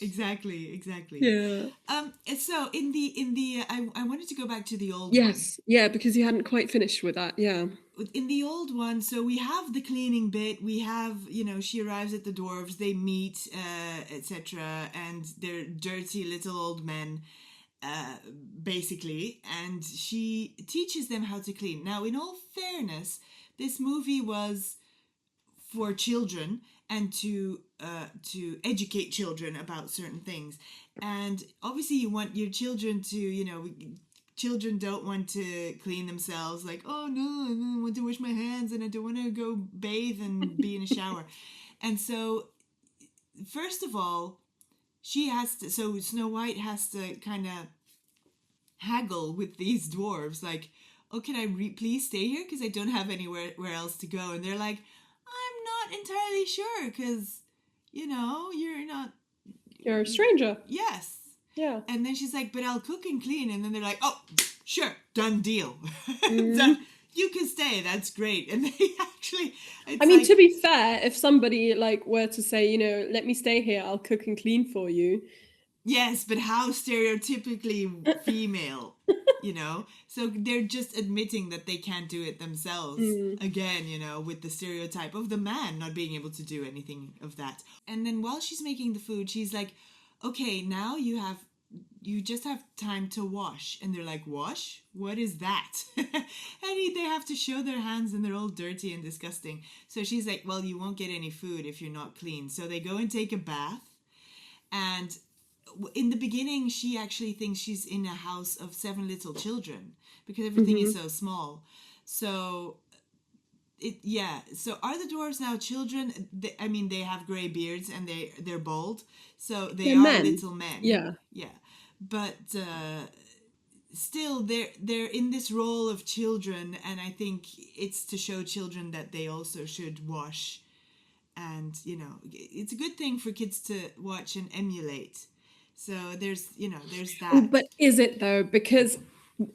Exactly. Exactly. Yeah. And so in the I wanted to go back to the old one. Yes. Yeah, because you hadn't quite finished with that. Yeah. In the old one, so we have the cleaning bit. We have, she arrives at the dwarves, they meet, etc., and they're dirty little old men, uh, basically, and she teaches them how to clean. Now, in all fairness, this movie was for children and to educate children about certain things. And obviously you want your children to, children don't want to clean themselves, like, oh no, I don't want to wash my hands and I don't want to go bathe and be in a shower. And so first of all, so Snow White has to kind of haggle with these dwarves, like, oh, can I please stay here because I don't have anywhere where else to go. And they're like, I'm not entirely sure because you're not. You're a stranger. Yes. Yeah. And then she's like, but I'll cook and clean. And then they're like, oh, sure, done deal. Done. Mhm. You can stay. That's great. And they actually, I it's mean, like, to be fair, if somebody like were to say, let me stay here, I'll cook and clean for you. yes, but how stereotypically female, So they're just admitting that they can't do it themselves. Mm. Again, with the stereotype of the man not being able to do anything of that. And then while she's making the food, she's like, okay, now you just have time to wash. And they're like, wash? What is that? And they have to show their hands and they're all dirty and disgusting. So she's like, well, you won't get any food if you're not clean. So they go and take a bath. And in the beginning, she actually thinks she's in a house of 7 little children because everything is Hmm. so small. So yeah. So are the dwarves now children? I mean, they have gray beards and they're bald, so they They're are men. little men. Yeah. Yeah, but still, they're in this role of children, and I think it's to show children that they also should wash, and it's a good thing for kids to watch and emulate. So there's that. But is it though? Because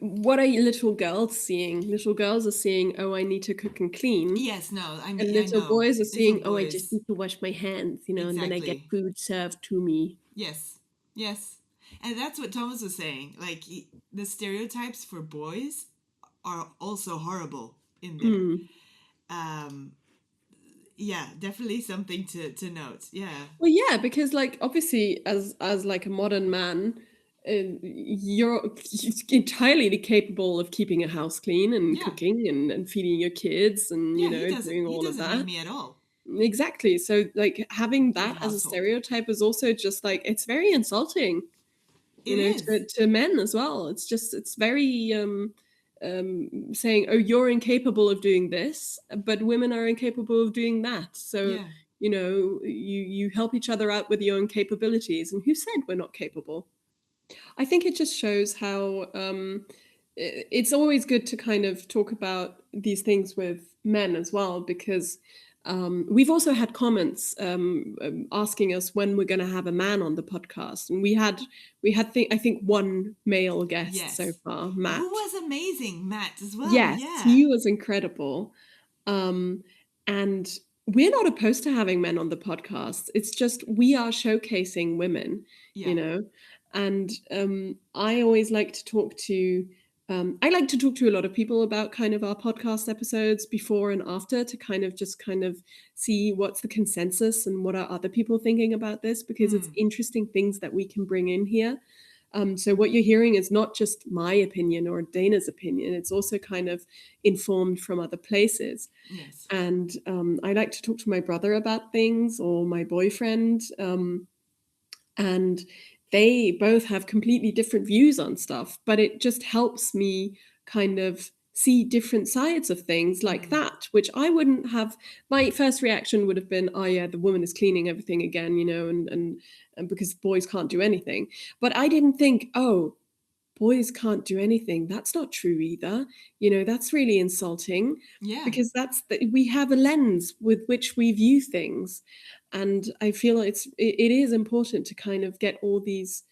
what are little girls seeing? Little girls are seeing, oh, I need to cook and clean. Yes, no, I And mean, I little know boys are little seeing, oh, I just boys. need to wash my hands, and then I get Exactly. food served to me. Yes. Yes. And that's what Thomas was saying. Like, the stereotypes for boys are also horrible in there. Mm. Um, yeah, definitely something to note. Yeah. Well, yeah, because like obviously as like a modern man, you're entirely capable of keeping a house clean and Yeah. cooking and feeding your kids and, Yeah, he doesn't doing he all of doesn't need that. me at all Exactly. So, like, having for the that as a household. stereotype is also just like, it's very insulting, It is. to men as well. It's very saying, oh, you're incapable of doing this, but women are incapable of doing that. So, Yeah. you help each other out with your own capabilities. And who said we're not capable? I think it just shows how it's always good to kind of talk about these things with men as well, because we've also had comments asking us when we're going to have a man on the podcast, and I think one male guest so Yes. far, Who Matt. was amazing, Matt, as well. Yes, Yeah. he was incredible. Um, and we're not opposed to having men on the podcast. It's just we are showcasing women, you Yeah. know. And I always like to talk to I like to talk to a lot of people about kind of our podcast episodes before and after, to kind of see what's the consensus and what are other people thinking about this, because it's Mm. interesting things that we can bring in here. So what you're hearing is not just my opinion or Dana's opinion; it's also kind of informed from other places. Yes. And I like to talk to my brother about things, or my boyfriend, and they both have completely different views on stuff. But it just helps me kind of see different sides of things like Mm. that, which I wouldn't have. My first reaction would have been, oh yeah, the woman is cleaning everything again, and because boys can't do anything. But I didn't think, oh, boys can't do anything. That's not true either. That's really insulting, Yeah. because we have a lens with which we view things. And I feel it is important to kind of get all these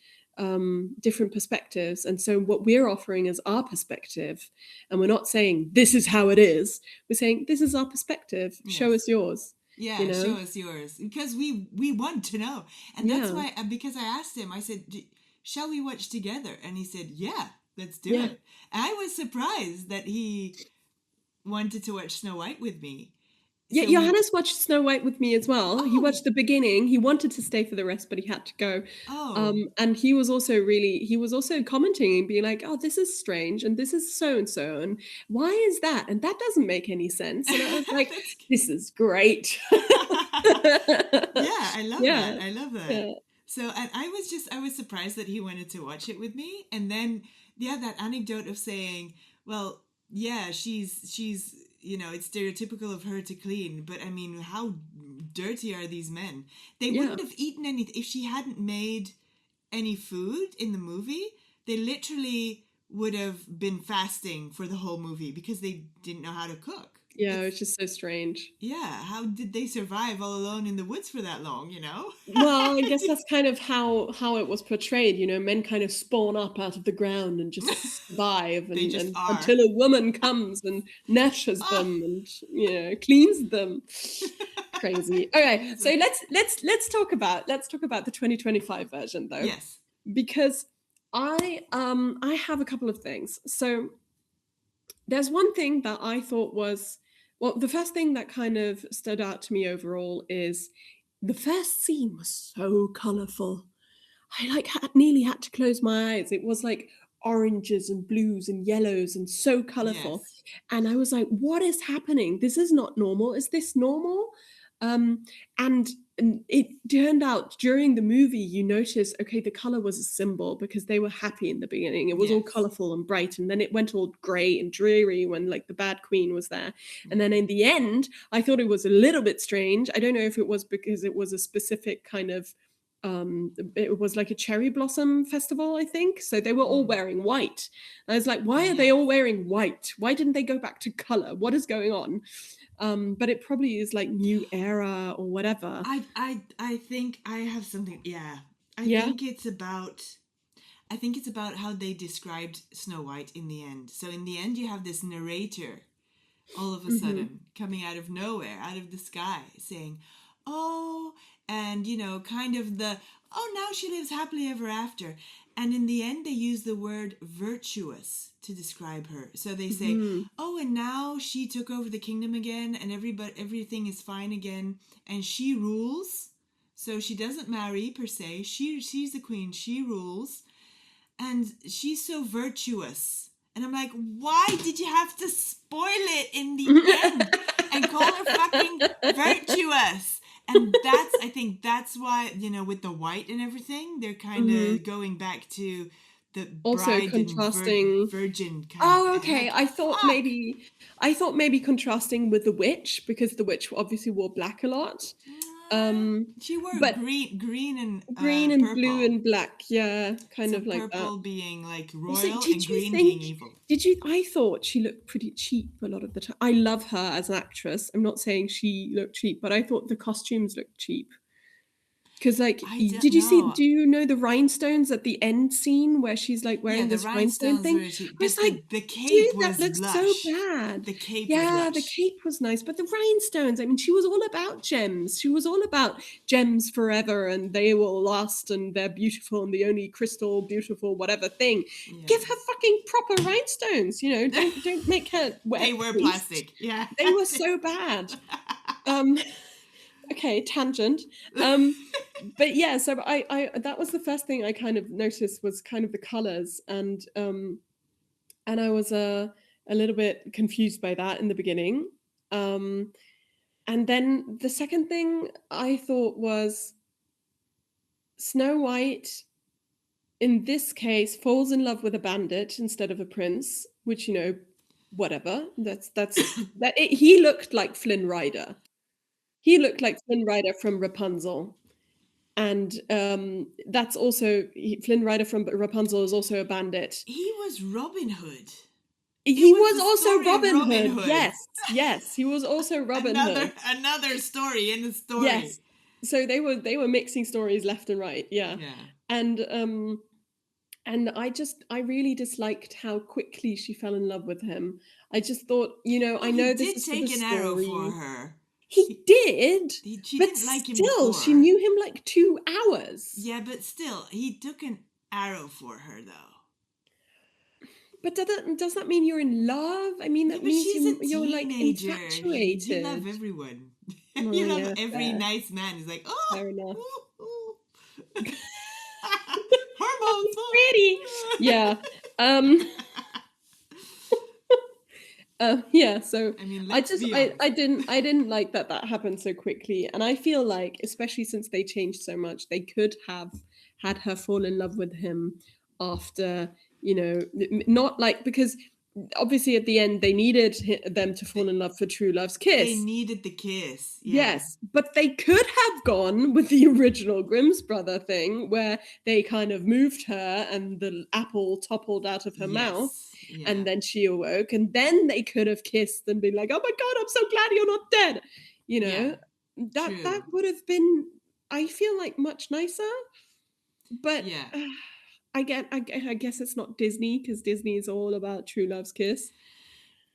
different perspectives. And so what we're offering is our perspective. And we're not saying this is how it is. We're saying this is our perspective. Show Yes. us yours, you Yeah, show know? us yours because we want to know. And that's Yeah. why because I asked him, I said, "Shall we watch together?" And he said, "Yeah, let's do Yeah. it." And I was surprised that he wanted to watch Snow White with me. Yeah, So we Johannes watched Snow White with me as well. He Oh, watched the beginning. He wanted to stay for the rest, but he had to go. oh. And he was also commenting and being like, "Oh, this is strange, and this is so and so, and why is that? And that doesn't make any sense." And I was like, That's "This is great." Yeah, I love that. Yeah, I love that. yeah, So, and I was surprised that he wanted to watch it with me. And then, yeah, that anecdote of saying, well, yeah, she's, it's stereotypical of her to clean, but I mean, how dirty are these men? They yeah. wouldn't have eaten anything if she hadn't made any food in the movie. They literally would have been fasting for the whole movie because they didn't know how to cook. Yeah, It's it's just so strange. Yeah, how did they survive all alone in the woods for that long, Well, I guess that's kind of how it was portrayed. Men kind of spawn up out of the ground and just survive, They and, just and are. until a woman comes and nurtures Ah, them and cleans them. Crazy. Okay, Cleans so them. let's talk about the 2025 version though, Yes. because I have a couple of things. So there's one thing that I thought was, well, the first thing that kind of stood out to me overall is the first scene was so colorful. I nearly had to close my eyes. It was like oranges and blues and yellows and so colorful. Yes. And I was like, what is happening? This is not normal. Is this normal? Um, and it turned out during the movie, you notice, okay, the color was a symbol because they were happy in the beginning. It was all Yes. colorful and bright. And then it went all gray and dreary when like the bad queen was there. And Yeah. then in the end, I thought it was a little bit strange. I don't know if it was because it was a specific kind of it was like a cherry blossom festival, I think. So they were all Mm. wearing white. I was like, why are they Yes. all wearing white? Why didn't they go back to color? What is going on? But it probably is like new era or whatever. I think I have something. Yeah. I Yeah. think it's about I think it's about how they described Snow White in the end. So in the end you have this narrator all of a Hmm. sudden coming out of nowhere, out of the sky, saying, "Oh," and kind of "Oh, now she lives happily ever after." And in the end, they use the word virtuous to describe her. So they say, Hmm. "Oh, and now she took over the kingdom again, and everything is fine again, and she rules." So she doesn't marry per se. She's the queen. She rules, and she's so virtuous. And I'm like, why did you have to spoil it in the end and call her fucking virtuous? And I think that's why, with the white and everything, they're kind Mhm. of going back to the Also bride and contrasting. virgin kind of. Oh, And I'm okay. like, fuck. I thought maybe contrasting with the witch, because the witch obviously wore black a lot. Um, She wore but green and green and blue purple. and black, yeah, kind So of like that. purple being like Also, royal and green being evil. I thought she looked pretty cheap a lot of the time. I love her as an actress. I'm not saying she looked cheap, but I thought the costumes looked cheap. Because, like, I don't do know. you know the rhinestones at the end scene where she's like Yeah, wearing the this rhinestone rhinestones thing? were cheap, I was but like, the cape dude, that was looks so lush. bad. The cape was Yeah, the lush. cape was nice, but the rhinestones, I mean, she was all about gems. She was all about gems forever and they will last and they're beautiful and the only crystal, beautiful, whatever thing. Give her Yes. fucking proper rhinestones, don't make her wear They were paste. plastic. Yeah. They were so bad. Um, okay, tangent. But yeah, so I that was the first thing I kind of noticed, was kind of the colors, and I was a little bit confused by that in the beginning. Um, and then the second thing I thought was Snow White in this case falls in love with a bandit instead of a prince, which, whatever. He looked like Flynn Rider. He looked like Flynn Rider from Rapunzel. And that's also Flynn Rider from Rapunzel is also a bandit. He was Robin Hood. It He was was the also story of Robin Robin Hood. Hood. Yes, yes, he was also Robin Hood. Another story in the story. Yes. So they were mixing stories left and right. Yeah. Yeah. And I really disliked how quickly she fell in love with him. I just thought, Well, I he know this did is for the take an arrow for story. her. He He, did, she but didn't like him still, she before. knew him like 2 hours. Yeah, but still, he took an arrow for her, though. But does that mean you're in love? I mean, Yeah, that but means she's a you're like teenager. You love infatuated. everyone. Oh You love yeah, every fair, nice man. He's like, oh, fair enough. ooh, ooh. Hormones. Pretty. Yeah. Um. Yeah. So I mean, I let's just be I honest. I didn't I didn't like that happened so quickly, and I feel like, especially since they changed so much, they could have had her fall in love with him after, not like, because obviously at the end they needed them to fall They, in love for true love's they kiss. needed the kiss. Yeah. Yes, but they could have gone with the original Grimm's brother thing, where they kind of moved her and the apple toppled out of her mouth, Yes. Yeah. and then she awoke, and then they could have kissed and been like, "Oh my god, I'm so glad you're not dead." You Yeah. know, that True. would have been, I feel like, much nicer. But Yeah. I guess it's not Disney, because Disney is all about true love's kiss.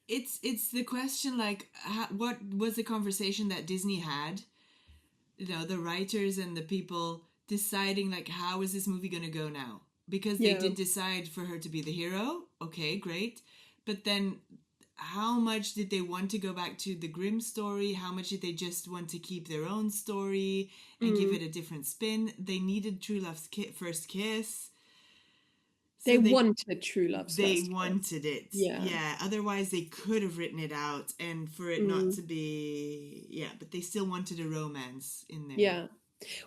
It's the question, like, what was the conversation that Disney had, the writers and the people deciding, like, how is this movie going to go now, because they Yeah. did decide for her to be the hero. Okay, great. But then how much did they want to go back to the Grimm story? How much did they just want to keep their own story and give it Mm. a different spin? They needed true love's first kiss. They So wanted true love's they first kiss. wanted it. Yeah. Yeah, otherwise they could have written it out and for it not Mm. to be, yeah, but they still wanted a romance in there. Yeah,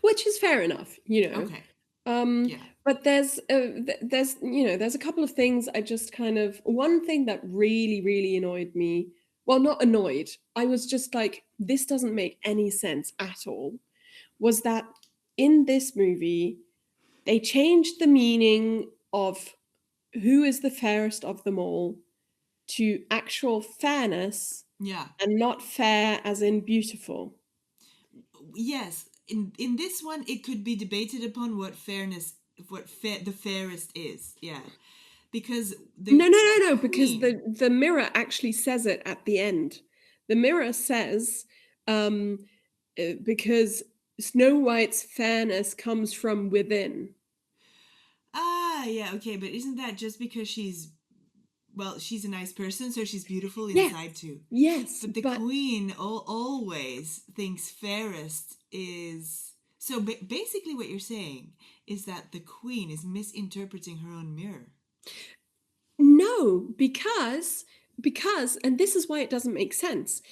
which is fair enough, Okay. Um, Yeah. but there's a couple of things I just kind of, one thing that really, really annoyed me. Well, not annoyed. I was just like, this doesn't make any sense at all. Was that in this movie, they changed the meaning of who is the fairest of them all to actual fairness, Yeah. and not fair as in beautiful. Yes, in this one it could be debated upon what fairness, the fairest is. Yeah. Because the No, no, no, no, because queen. the mirror actually says it at the end. The mirror says, um, because Snow White's fairness comes from within. Ah, yeah, okay, but isn't that just because she's a nice person, so she's beautiful Yes, inside too. yes, But the but queen always thinks fairest is. So basically, what you're saying is that the queen is misinterpreting her own mirror. No, because and this is why it doesn't make sense.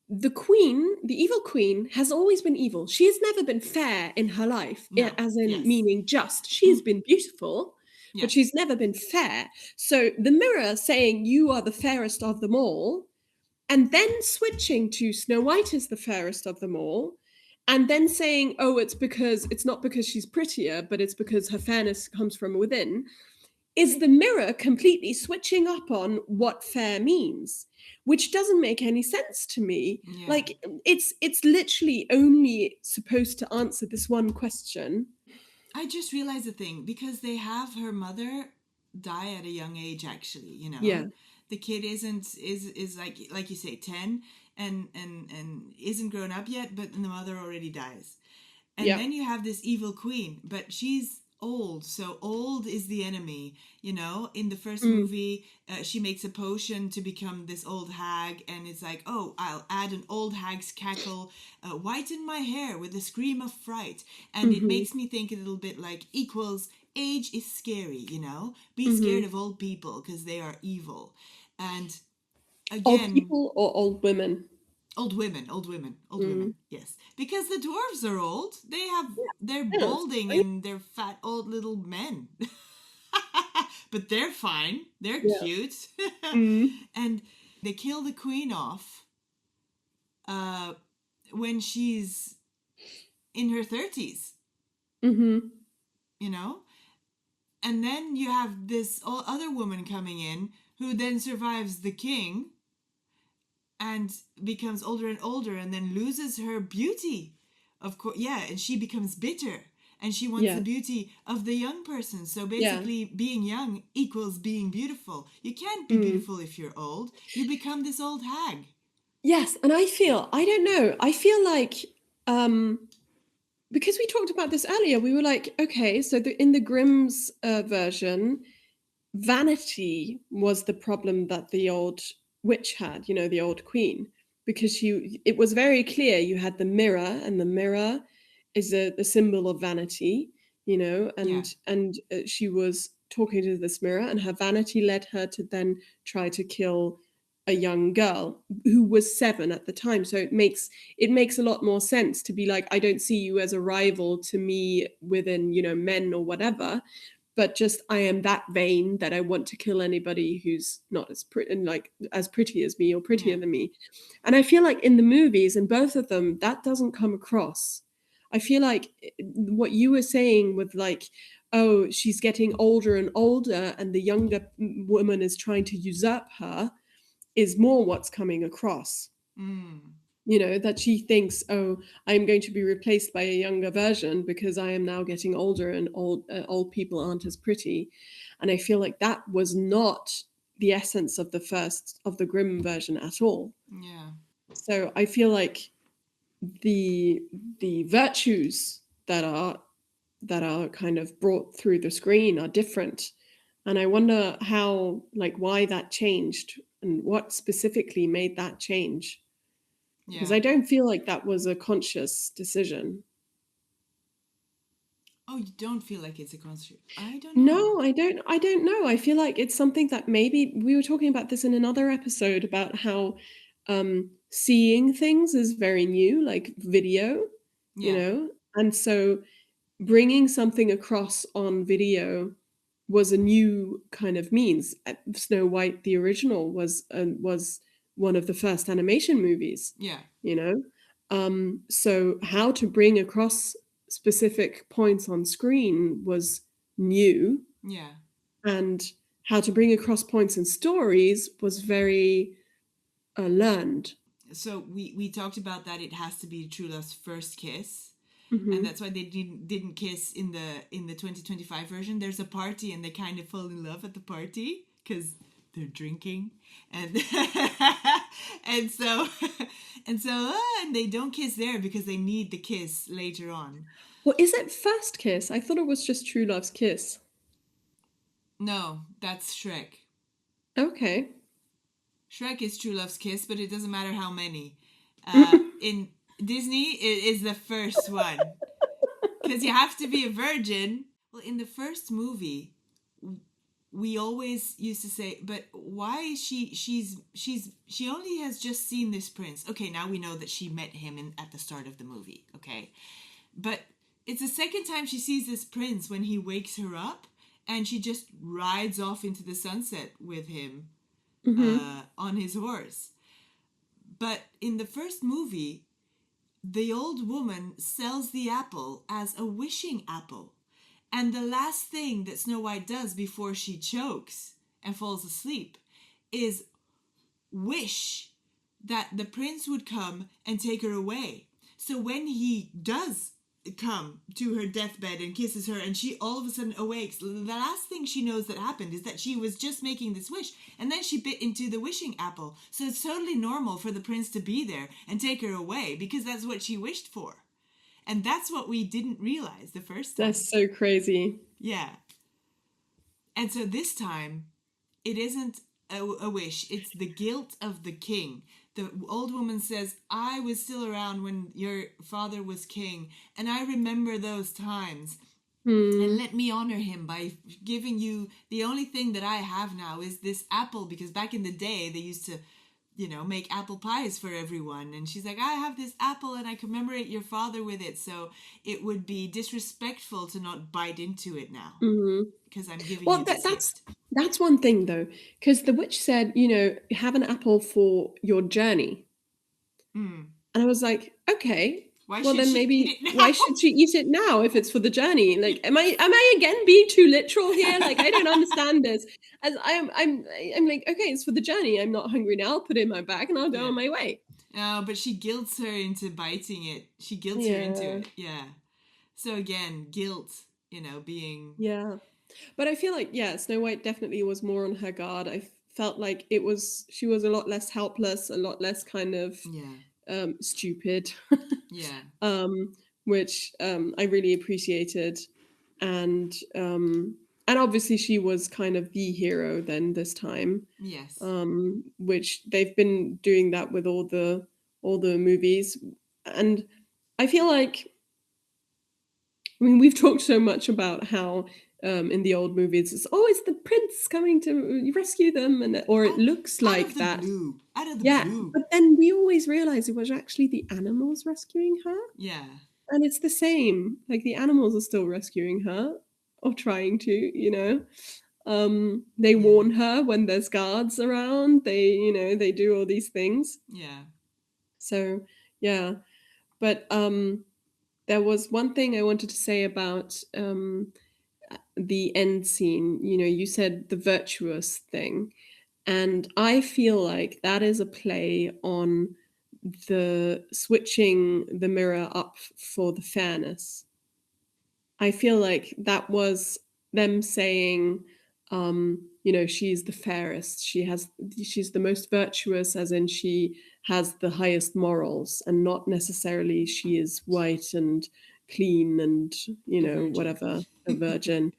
The queen, the evil queen, has always been evil. She has never been fair in her life, No. as in Yes. meaning just. She has been beautiful, but Yes. she's never been fair. So the mirror saying you are the fairest of them all, and then switching to Snow White is the fairest of them all, and then saying, oh, it's not because she's prettier, but it's because her fairness comes from within, is the mirror completely switching up on what fair means, which doesn't make any sense to me. Yeah. Like it's literally only supposed to answer this one question. I just realized a thing because they have her mother die at a young age. Actually, Yeah. the kid is like you say 10 and isn't grown up yet, but the mother already dies. And Yeah. then you have this evil queen, but she's old, so old is the enemy. In the first Mm. movie, she makes a potion to become this old hag, and it's like, oh, I'll add an old hag's cackle, whiten my hair with a scream of fright. And it Mm-hmm. makes me think a little bit like equals age is scary, Be scared Mm-hmm. of old people because they are evil. And Old again, people or old women? old women, old women, old Mm. women. Yes, because the dwarves are old. They're Yeah, that's balding right. and they're fat old little men. But they're fine. They're Yeah. cute. Mm. And they kill the queen off uh, when she's in her 30s, Mm-hmm. you know? And then you have this other woman coming in who then survives the king and becomes older and older and then loses her beauty. Of course, yeah, and she becomes bitter and she wants the Yeah. beauty of the young person. So Yeah. basically, being young equals being beautiful. You can't be Mm. beautiful if you're old. You become this old hag. Yes, and I don't know, I feel like because we talked about this earlier, we were like, okay, so in the Grimm's version, vanity was the problem that the old witch had, the old queen, because it was very clear you had the mirror, and the mirror is the symbol of vanity, Yeah, and she was talking to this mirror, and her vanity led her to then try to kill a young girl who was 7 at the time. So it makes a lot more sense to be like, I don't see you as a rival to me within, men or whatever, but just I am that vain that I want to kill anybody who's not as pretty and like as pretty as me or prettier yeah, than me. And I feel like in the movies, in both of them, that doesn't come across. I feel like what you were saying with like, oh, she's getting older and older, and the younger woman is trying to usurp her, is more what's coming across. mm, That she thinks, oh, I'm going to be replaced by a younger version because I am now getting older, and old people aren't as pretty. And I feel like that was not the essence of the Grimm version at all. yeah, So I feel like the the virtues that are kind of brought through the screen are different. And I wonder how, like, why that changed and what specifically made that change, because yeah. I don't feel like that was a conscious decision. Oh, you don't feel like it's a concert? I don't know. No, I don't know. I feel like it's something that maybe we were talking about this in another episode about how seeing things is very new, like video, Yeah, and so bringing something across on video was a new kind of means. Snow White, the original, was one of the first animation movies. yeah, You know, so how to bring across specific points on screen was new, yeah. and how to bring across points in stories was very learned. So we talked about that it has to be True Love's first kiss, and Hmm. that's why they didn't kiss in the 2025 version. There's a party and they kind of fall in love at the party because they're drinking, and and so and they don't kiss there because they need the kiss later on. Well, is it first kiss? I thought it was just True Love's kiss. No, that's Shrek. Okay. Shrek is True Love's kiss, but it doesn't matter how many. Mm-mm. In Disney, it is the first one. because you have to be a virgin. Well, in the first movie, we always used to say, but why is she only has just seen this prince. Okay, now we know that she met him at the start of the movie, okay? But it's the second time she sees this prince when he wakes her up, and she just rides off into the sunset with him on his horse. But in the first movie, the old woman sells the apple as a wishing apple. And the last thing that Snow White does before she chokes and falls asleep is wish that the prince would come and take her away. So when he does come to her deathbed and kisses her and she all of a sudden awakes, the last thing she knows that happened is that she was just making this wish, and then she bit into the wishing apple. So it's totally normal for the prince to be there and take her away because that's what she wished for. And that's what we didn't realize the first time. That's so crazy. Yeah. And so this time, it isn't a wish. It's the guilt of the king. The old woman says, I was still around when your father was king, and I remember those times. And let me honor him by giving you the only thing that I have now is this apple, because back in the day, they used to make apple pies for everyone. And she's like, I have this apple and I commemorate your father with it. So it would be disrespectful to not bite into it now. Because I'm giving you this gift. That's one thing though. Because the witch said, have an apple for your journey. And I was like, okay. Why should she eat it now if it's for the journey? Like, am I again being too literal here? Like, I don't understand this. As I'm like, okay, it's for the journey. I'm not hungry now. I'll put it in my bag and I'll go on my way. No, but she guilts her into biting it. She guilts her into it. Yeah. So again, guilt, being. Yeah. But I feel like, Snow White definitely was more on her guard. I felt like she was a lot less helpless, a lot less kind of stupid. Which I really appreciated. And obviously she was kind of the hero then this time. Yes. Which they've been doing that with all the movies. And I feel like, we've talked so much about how in the old movies it's always the prince coming to rescue them, or it looks like that. Out of the blue. But then we always realize it was actually the animals rescuing her. Yeah. And it's the same. Like, the animals are still rescuing her, or trying to, they warn her when there's guards around. They, they do all these things. Yeah. So, yeah. But there was one thing I wanted to say about the end scene. You said the virtuous thing. And I feel like that is a play on the switching the mirror up for the fairness. I feel like that was them saying, she's the fairest. She's the most virtuous, as in she has the highest morals, and not necessarily she is white and clean and, whatever, a virgin.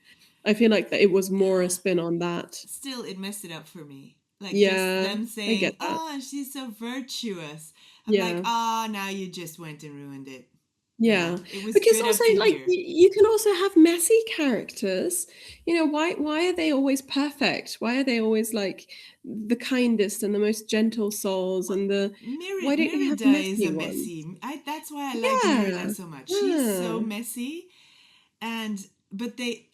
I feel like that it was more a spin on that. Still, it messed it up for me. Like, just them saying, she's so virtuous. I'm like, now you just went and ruined it. Yeah, it was because also, like, you can also have messy characters. Why are they always perfect? Why are they always like the kindest and the most gentle souls? And why don't you have messy ones? Messy. That's why I like Merida so much. She's so messy, but they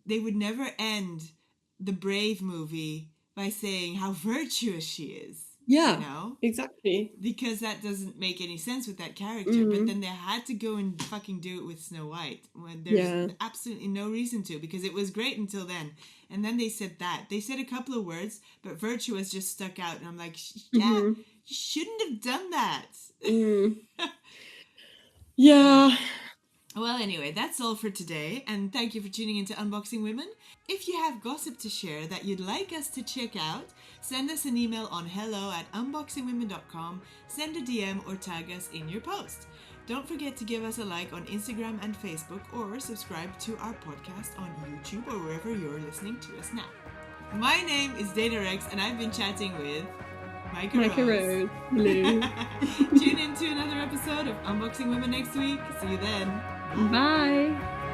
would never end the Brave movie by saying how virtuous she is. Yeah, exactly. Because that doesn't make any sense with that character. But then they had to go and fucking do it with Snow White when there's absolutely no reason to, because it was great until then. And then they said that. They said a couple of words, but virtuous just stuck out. And I'm like, you shouldn't have done that. Yeah. Well, anyway, that's all for today, and thank you for tuning into Unboxing Women. If you have gossip to share that you'd like us to check out, send us an email on hello@unboxingwomen.com, send a DM or tag us in your post. Don't forget to give us a like on Instagram and Facebook, or subscribe to our podcast on YouTube or wherever you're listening to us now. My name is Dana Rex, and I've been chatting with Micah Rose. Hello. Tune in to another episode of of Unboxing Women next week. See you then. Bye.